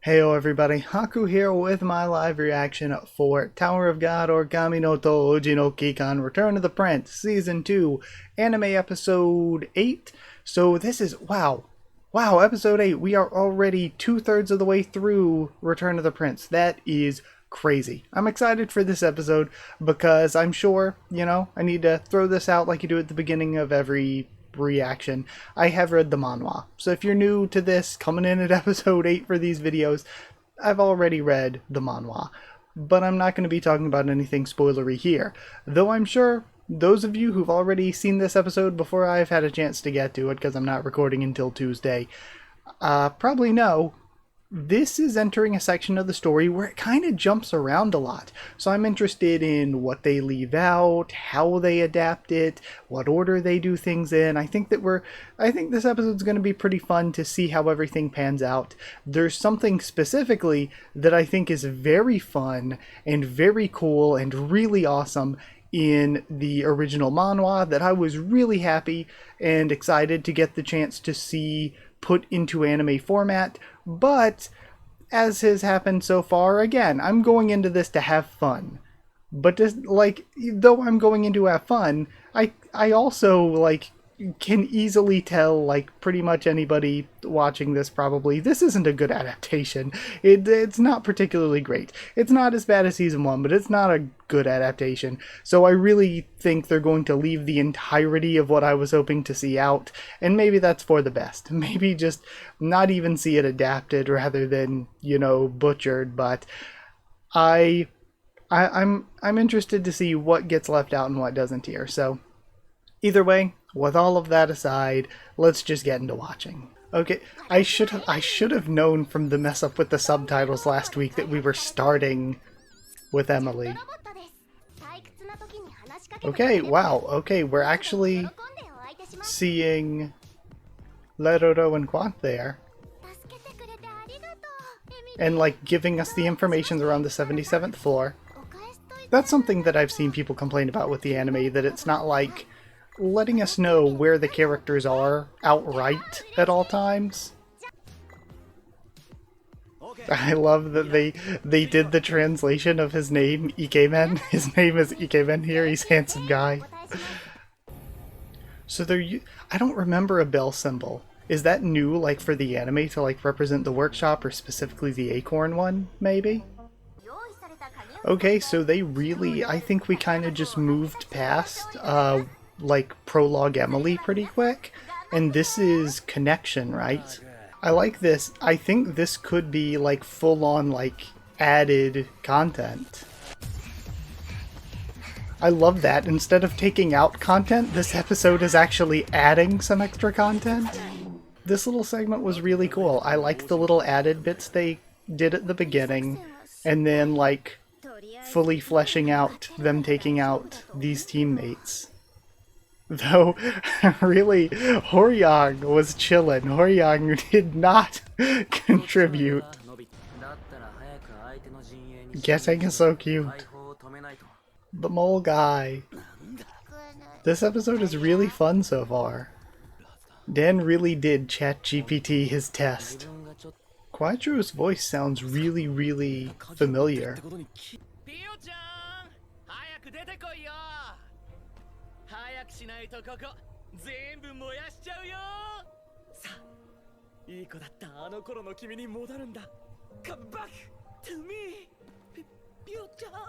Heyo everybody, Haku here with my live reaction for Tower of God or Kami no Tou Ouji no Kikan Return of the Prince Season 2 Anime Episode 8. So this is, wow, Episode 8. We are already 2/3 of the way through Return of the Prince. That is crazy. I'm excited for this episode because I'm sure, I need to throw this out like you do at the beginning of every reaction. I have read the manhwa, so if you're new to this, coming in at episode 8 for these videos, I've already read the manhwa, but I'm not going to be talking about anything spoilery here, though I'm sure those of you who've already seen this episode before I've had a chance to get to it, because I'm not recording until Tuesday, probably know this is entering a section of the story where it kind of jumps around a lot. So I'm interested in what they leave out, how they adapt it, what order they do things in. I think this episode's going to be pretty fun to see how everything pans out. There's something specifically that I think is very fun and very cool and really awesome in the original manhwa that I was really happy and excited to get the chance to see put into anime format, but as has happened so far, again, I'm going into this to have fun. But just, though I'm going into have fun, I also, can easily tell, pretty much anybody watching this probably, this isn't a good adaptation. It's not particularly great. It's not as bad as Season 1, but it's not a good adaptation. So I really think they're going to leave the entirety of what I was hoping to see out, and maybe that's for the best. Maybe just not even see it adapted rather than, butchered, but I'm interested to see what gets left out and what doesn't here. So either way, with all of that aside, let's just get into watching. Okay, I should have known from the mess up with the subtitles last week that we were starting with Emily. Okay, wow, okay, we're actually seeing lero-ro and Quant there. And giving us the information around the 77th floor. That's something that I've seen people complain about with the anime, that it's not letting us know where the characters are outright at all times. I love that they did the translation of his name, Ikemen. His name is Ikemen here, he's handsome guy. So I don't remember a bell symbol. Is that new, for the anime to, represent the workshop, or specifically the acorn one, maybe? Okay, so they really, I think we kind of just moved past, Prologue Emily pretty quick, and this is Connection, right? I like this. I think this could be, full-on, added content. I love that. Instead of taking out content, this episode is actually adding some extra content. This little segment was really cool. I like the little added bits they did at the beginning, and then, fully fleshing out them taking out these teammates. Though, really, Horyang was chillin'. Horyang did not contribute. Getting is so cute. The mole guy. This episode is really fun so far. Dan really did ChatGPT his test. Quaitro's voice sounds really, really familiar.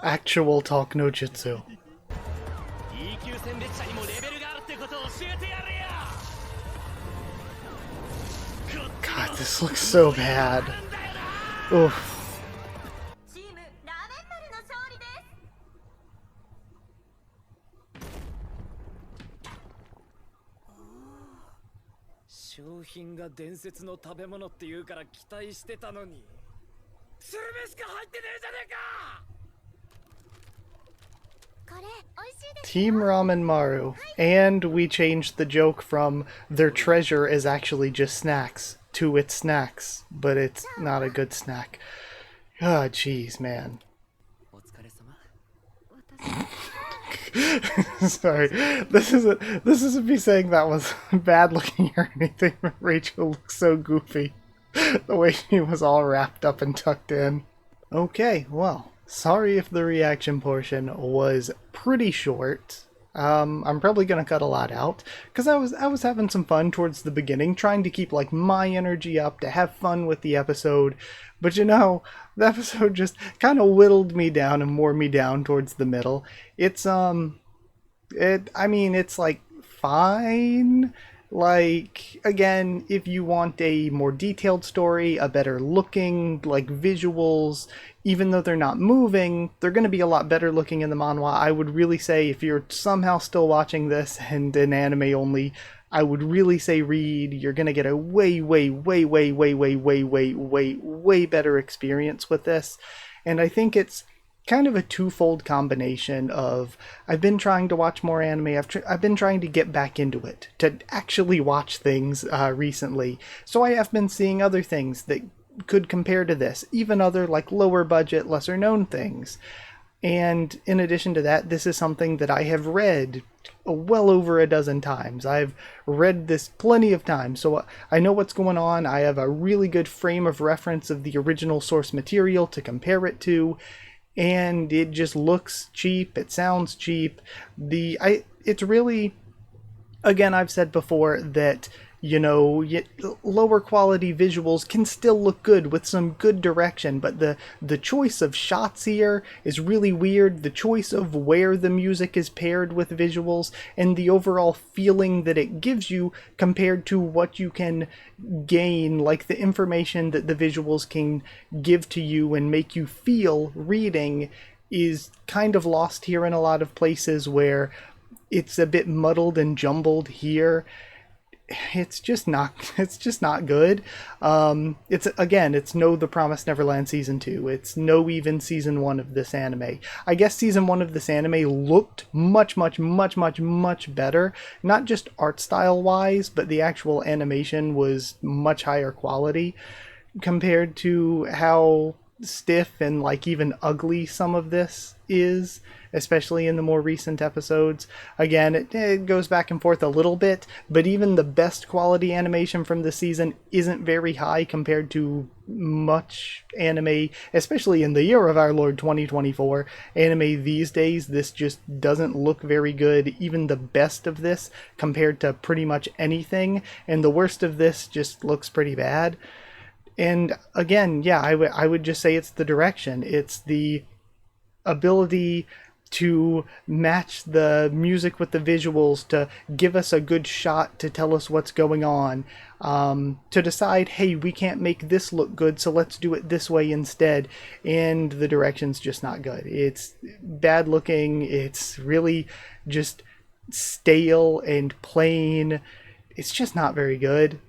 Actual talk no jutsu. God, this looks so bad. Oof. Team Ramen Maru. And we changed the joke from their treasure is actually just snacks to it's snacks, but it's not a good snack. Oh, jeez, man. Sorry, this isn't me saying that was bad looking or anything, but Rachel looks so goofy. The way she was all wrapped up and tucked in. Okay, well, sorry if the reaction portion was pretty short. I'm probably gonna cut a lot out because I was having some fun towards the beginning, trying to keep like my energy up to have fun with the episode. But the episode just kind of whittled me down and wore me down towards the middle. It's it's like fine. Like, again, if you want a more detailed story, a better looking, like, visuals, even though they're not moving, they're going to be a lot better looking in the manhwa. I would really say if you're somehow still watching this and in anime only, I would really say read. You're going to get a way, way, way, way, way, way, way, way, way, way better experience with this. And I think it's kind of a twofold combination of I've been trying to watch more anime. I've been trying to get back into it, to actually watch things recently. So I have been seeing other things that could compare to this, even other like lower budget, lesser known things. And in addition to that, this is something that I have read well over a dozen times. I've read this plenty of times, so I know what's going on. I have a really good frame of reference of the original source material to compare it to. And it just looks cheap. It sounds cheap. It's really, again, I've said before that, lower quality visuals can still look good with some good direction, but the choice of shots here is really weird. The choice of where the music is paired with visuals and the overall feeling that it gives you compared to what you can gain, like the information that the visuals can give to you and make you feel reading, is kind of lost here in a lot of places where it's a bit muddled and jumbled here. It's just not good. It's no The Promised Neverland season 2. It's no even season 1 of this anime. I guess season 1 of this anime looked much better, not just art style wise, but the actual animation was much higher quality compared to how stiff and like even ugly some of this is, especially in the more recent episodes. Again, it goes back and forth a little bit, but even the best quality animation from this season isn't very high compared to much anime, especially in the year of our Lord 2024. Anime these days, this just doesn't look very good. Even the best of this compared to pretty much anything, and the worst of this just looks pretty bad. And again, yeah, I would just say it's the direction. It's the ability to match the music with the visuals, to give us a good shot to tell us what's going on, to decide, hey, we can't make this look good, so let's do it this way instead. And the direction's just not good. It's bad looking. It's really just stale and plain. It's just not very good.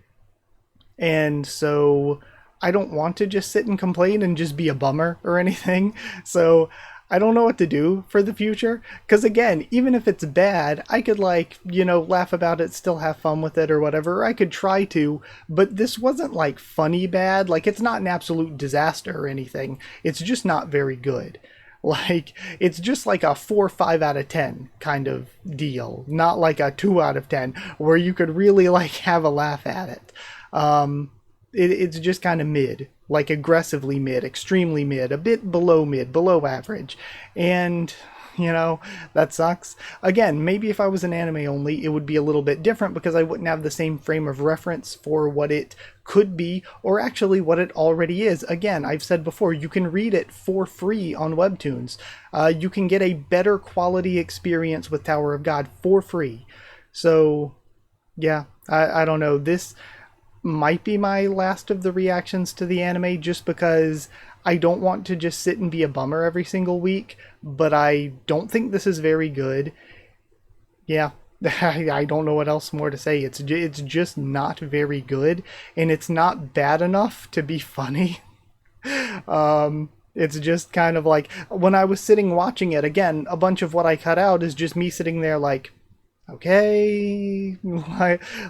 And so I don't want to just sit and complain and just be a bummer or anything. So I don't know what to do for the future. Because again, even if it's bad, I could laugh about it, still have fun with it or whatever. I could try to, but this wasn't like funny bad. Like, it's not an absolute disaster or anything. It's just not very good. Like, it's just like a 4 or 5 out of 10 kind of deal. Not like a 2 out of 10 where you could really like have a laugh at it. It's just kind of mid, like aggressively mid, extremely mid, a bit below mid, below average. And, that sucks. Again, maybe if I was an anime only, it would be a little bit different because I wouldn't have the same frame of reference for what it could be or actually what it already is. Again, I've said before, you can read it for free on Webtoons. You can get a better quality experience with Tower of God for free. So, yeah, I don't know. This might be my last of the reactions to the anime just because I don't want to just sit and be a bummer every single week, but I don't think this is very good. Yeah, I don't know what else more to say. It's just not very good, and it's not bad enough to be funny. It's just kind of like when I was sitting watching it, again, a bunch of what I cut out is just me sitting there like, okay,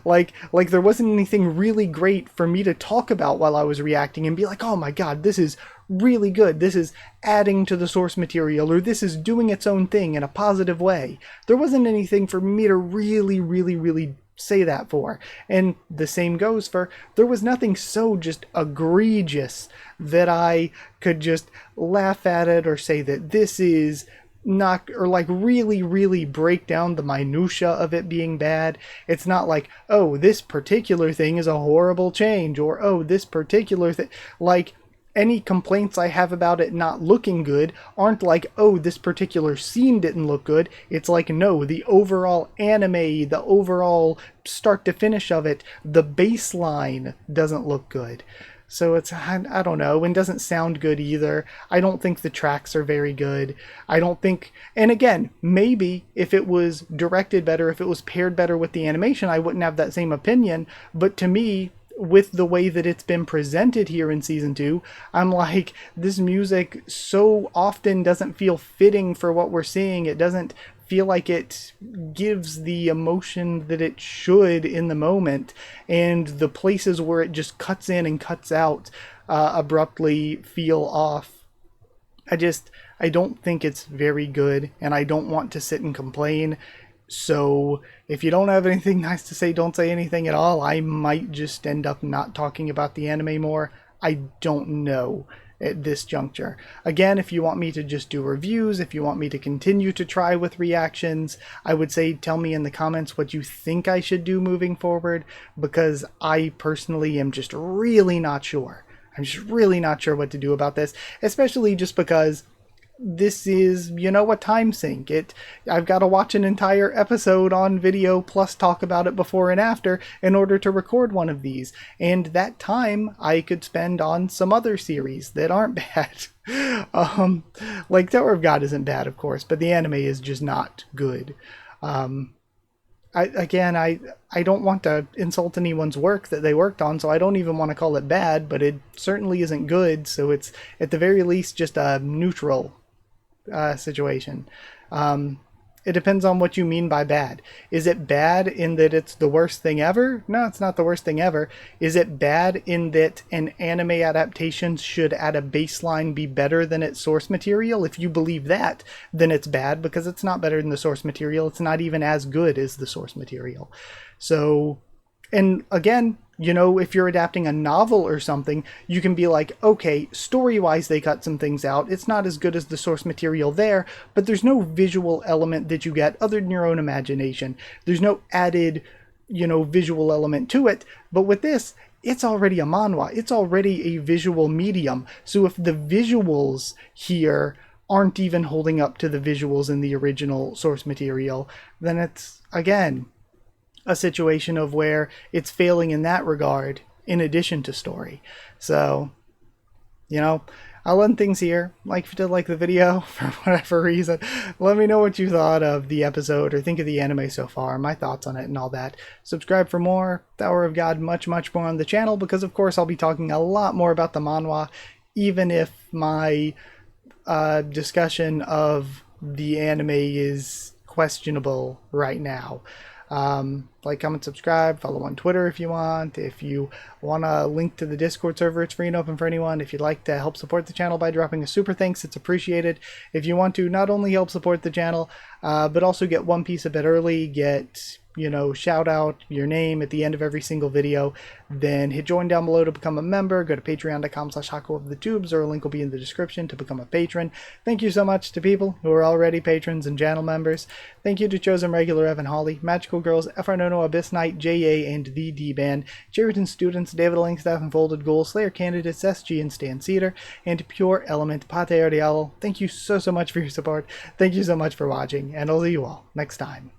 like there wasn't anything really great for me to talk about while I was reacting and be like, oh my god, this is really good, this is adding to the source material, or this is doing its own thing in a positive way. There wasn't anything for me to really say that for. And the same goes for, there was nothing so just egregious that I could just laugh at it or say that this is not, or like really, really break down the minutia of it being bad. It's not like, oh, this particular thing is a horrible change, or oh, this particular thing, like, any complaints I have about it not looking good aren't like, oh, this particular scene didn't look good. It's like, no, the overall anime, the overall start to finish of it, the baseline doesn't look good. So it's, I don't know, and doesn't sound good either. I don't think the tracks are very good. I don't think, and again, maybe if it was directed better, if it was paired better with the animation, I wouldn't have that same opinion. But to me, with the way that it's been presented here in season 2, I'm like, this music so often doesn't feel fitting for what we're seeing. It doesn't feel like it gives the emotion that it should in the moment, and the places where it just cuts in and cuts out abruptly feel off. I don't think it's very good, and I don't want to sit and complain. So if you don't have anything nice to say, don't say anything at all. I might just end up not talking about the anime more. I don't know at this juncture. Again, if you want me to just do reviews, if you want me to continue to try with reactions, I would say tell me in the comments what you think I should do moving forward, because I personally am just really not sure. I'm just really not sure what to do about this, especially just because this is, you know, a time sink. I've got to watch an entire episode on video plus talk about it before and after in order to record one of these. And that time I could spend on some other series that aren't bad. Like Tower of God isn't bad, of course, but the anime is just not good. I don't want to insult anyone's work that they worked on, so I don't even want to call it bad, but it certainly isn't good. So it's at the very least just a neutral situation. It depends on what you mean by bad. Is it bad in that it's the worst thing ever? No, it's not the worst thing ever. Is it bad in that an anime adaptation should at a baseline be better than its source material? If you believe that, then it's bad because it's not better than the source material. It's not even as good as the source material. So, and again, you know, if you're adapting a novel or something, you can be like, okay, story-wise they cut some things out. It's not as good as the source material there, but there's no visual element that you get other than your own imagination. There's no added, you know, visual element to it. But with this, it's already a manhwa. It's already a visual medium. So if the visuals here aren't even holding up to the visuals in the original source material, then it's, again, a situation of where it's failing in that regard in addition to story. So, you know, I'll end things here. Like, if you did like the video for whatever reason, let me know what you thought of the episode or think of the anime so far, my thoughts on it and all that. Subscribe for more Tower of God, much more on the channel, because of course I'll be talking a lot more about the manhwa, even if my discussion of the anime is questionable right now. Like, comment, subscribe, follow on Twitter if you want. If you want a link to the Discord server, it's free and open for anyone. If you'd like to help support the channel by dropping a super thanks, it's appreciated. If you want to not only help support the channel, but also get one piece a bit early, get, you know, shout out your name at the end of every single video, then hit join down below to become a member. Go to patreon.com/Haku of the Tubes, or a link will be in the description to become a patron. Thank you so much to people who are already patrons and channel members. Thank you to Chosen Regular Evan Hawley, Magical Girls, FR Nono, Abyss Knight, JA, and the D-Band, Cheriton Students, David Langstaff and Folded Gold, Slayer Candidates, SG and Stan Cedar, and Pure Element, Pate Ardialo. Thank you so much for your support. Thank you so much for watching, and I'll see you all next time.